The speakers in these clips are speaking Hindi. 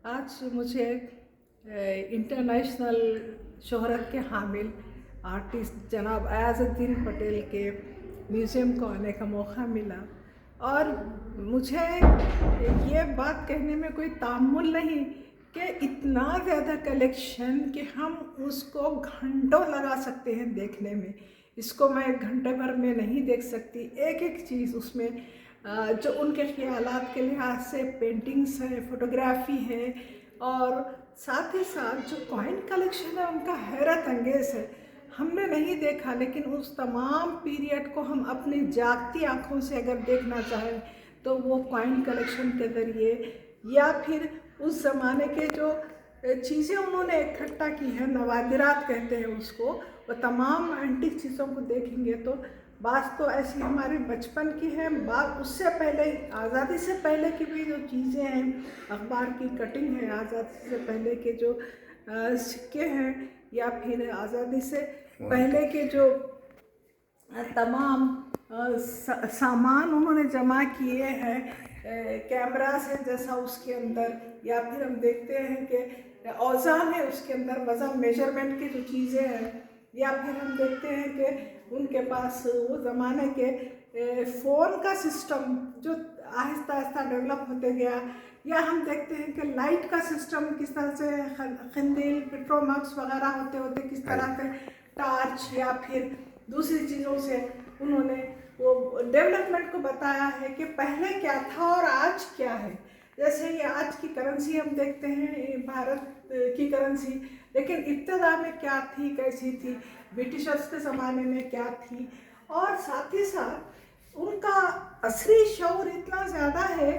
आज मुझे इंटरनेशनल शोहरत के हामिल आर्टिस्ट जनाब अयाज़ुद्दीन पटेल के म्यूज़ियम को आने का मौका मिला और मुझे ये बात कहने में कोई तामुल नहीं कि इतना ज़्यादा कलेक्शन कि हम उसको घंटों लगा सकते हैं देखने में। इसको मैं एक घंटे भर में नहीं देख सकती। एक एक चीज़ उसमें जो उनके ख़यालात के लिहाज से पेंटिंग्स है, फ़ोटोग्राफ़ी है और साथ ही साथ जो कॉइन कलेक्शन है उनका हैरत अंगेज़ है। हमने नहीं देखा, लेकिन उस तमाम पीरियड को हम अपनी जागती आँखों से अगर देखना चाहें तो वो कॉइन कलेक्शन के ज़रिए या फिर उस ज़माने के जो चीज़ें उन्होंने इकट्ठा की हैं, नवादिरात कहते हैं उसको, वो तमाम एंटीक चीज़ों को देखेंगे तो बात तो ऐसी हमारे बचपन की है, बात उससे पहले आज़ादी से पहले की भी जो चीज़ें हैं, अखबार की कटिंग है, आज़ादी से पहले के जो सिक्के हैं या फिर आज़ादी से पहले के जो तमाम सामान उन्होंने जमा किए हैं, कैमरास है जैसा उसके अंदर, या फिर हम देखते हैं कि औज़ान है उसके अंदर, वज़न मेजरमेंट की जो चीज़ें हैं, या फिर हम देखते हैं कि उनके पास वो ज़माने के फ़ोन का सिस्टम जो आहिस्ता आहिस्ता डेवलप होते गया, या हम देखते हैं कि लाइट का सिस्टम किस तरह से खंदील पेट्रोमैक्स वगैरह होते होते किस तरह से टार्च या फिर दूसरी चीज़ों से उन्होंने वो डेवलपमेंट को बताया है कि पहले क्या था और आज क्या है। जैसे ये आज की करेंसी हम देखते हैं, भारत की करेंसी, लेकिन इब्तदा में क्या थी, कैसी थी, ब्रिटिशर्स के ज़माने में क्या थी, और साथ ही साथ उनका असली शौर इतना ज़्यादा है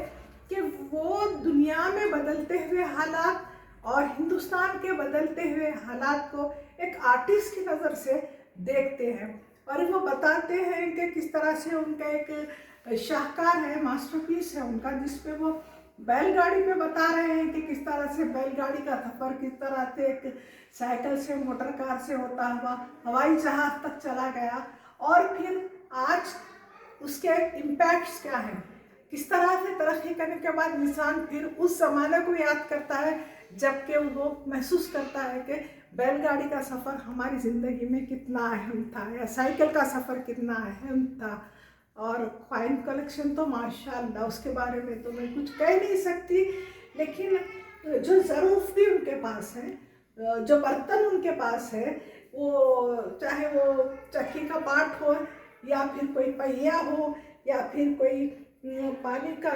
कि वो दुनिया में बदलते हुए हालात और हिंदुस्तान के बदलते हुए हालात को एक आर्टिस्ट की नज़र से देखते हैं और वो बताते हैं कि किस तरह से उनका एक शाहकार है, मास्टरपीस है उनका, जिसपे वो बैलगाड़ी में बता रहे हैं कि किस तरह से बैलगाड़ी का सफ़र किस तरह से एक साइकिल से, मोटर कार से होता हुआ हवाई जहाज़ तक चला गया, और फिर आज उसके इम्पैक्ट्स क्या हैं, किस तरह से तरक्की करने के बाद इंसान फिर उस ज़माने को याद करता है जबकि वो महसूस करता है कि बैलगाड़ी का सफ़र हमारी ज़िंदगी में कितना अहम था, या साइकिल का सफ़र कितना अहम था। और कॉइन कलेक्शन तो माशाल्लाह, उसके बारे में तो मैं कुछ कह नहीं सकती, लेकिन जो ज़रूफ भी उनके पास है, जो बर्तन उनके पास है, वो चाहे वो चक्की का पाट हो या फिर कोई पहिया हो या फिर कोई पानी का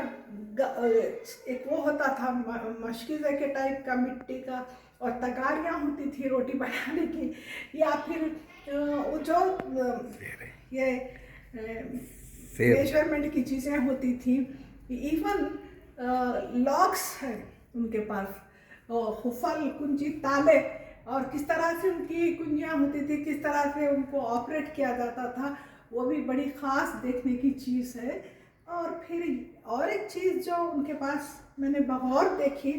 एक वो होता था मशकीज़े के टाइप का मिट्टी का, और तगारियाँ होती थी रोटी बनाने की, या फिर जो ये मेजरमेंट की चीज़ें होती थी, इवन लॉक्स है उनके पास, खुफल कुंजी ताले, और किस तरह से उनकी कुंजियाँ होती थी, किस तरह से उनको ऑपरेट किया जाता था, वो भी बड़ी ख़ास देखने की चीज़ है। और फिर और एक चीज़ जो उनके पास मैंने बगौर देखी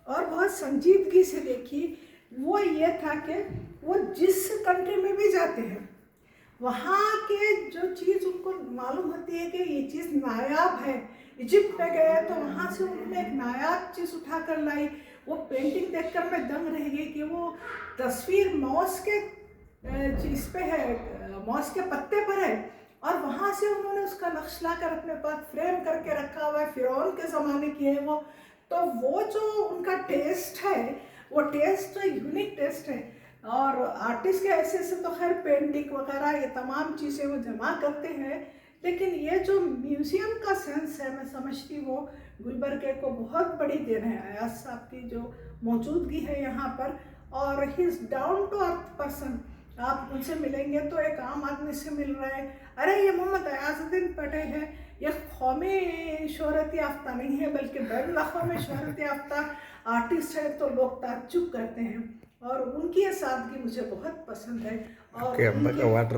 और बहुत संजीदगी से देखी, वो ये था कि वो जिस कंट्री में भी जाते हैं वहाँ के जो चीज़ उनको मालूम होती है कि ये चीज़ नायाब है। इजिप्ट में गए तो वहाँ से उन्होंने एक नायाब चीज़ उठा कर लाई। वो पेंटिंग देखकर मैं दंग रह गई कि वो तस्वीर मॉस के चीज़ पे है, मॉस के पत्ते पर है, और वहाँ से उन्होंने उसका नक्श ला कर अपने पास फ्रेम करके रखा हुआ है, फिरौन के ज़माने की है वो। तो वो जो उनका टेस्ट है, वो टेस्ट यूनिक टेस्ट है, और आर्टिस्ट के ऐसे से तो खैर पेंटिंग वगैरह ये तमाम चीज़ें वो जमा करते हैं, लेकिन ये जो म्यूज़ियम का सेंस है, मैं समझती हूँ गुलबर्गे को बहुत बड़ी देन है अयाज साहब की जो मौजूदगी है यहाँ पर। और he is down to earth person, आप उनसे मिलेंगे तो एक आम आदमी से मिल रहे हैं, अरे ये मोहम्मद अयाज़ुद्दीन पटेल है, ये कौमी शोहरत याफ्ता नहीं है बल्कि बैनुल अक़वामी शोहरत याफ्ता आर्टिस्ट है, तो लोग ताज्जुब करते हैं। और उनकी ये सादगी मुझे बहुत पसंद है। और आपके अब्बा का वाटर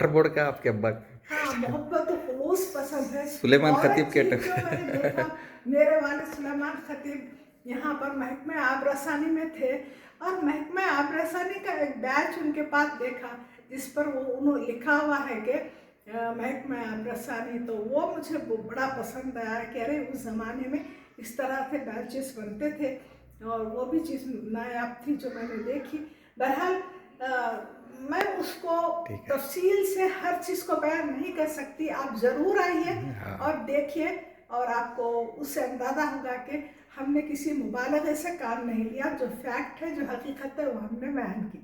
बोर्ड का आपके अब्बा का हाँ, मोहब्बत और खुलूस पसंद है। सुलेमान और खतीब एक के चीज़ जो मैंने देखा, मेरे वालिद सुलेमान खतीब यहाँ पर महकमे आबरसानी में थे, और महकमे आबरसानी का एक बैच उनके पास देखा जिस पर वो उन्होंने लिखा हुआ है कि महकमे आबरसानी, तो वो मुझे बड़ा पसंद आया कि अरे उस ज़माने में इस तरह से बैचेस बनते थे और वो भी चीज़ नायाब थी जो मैंने देखी। बहरहाल मैं उसको ठीक है। तफसील से हर चीज़ को बयान नहीं कर सकती। आप ज़रूर आइए हाँ। और देखिए और आपको उससे अंदाज़ा होगा कि हमने किसी मुबालगे से काम नहीं लिया। जो फैक्ट है, जो हकीकत है, वो हमने बयान की।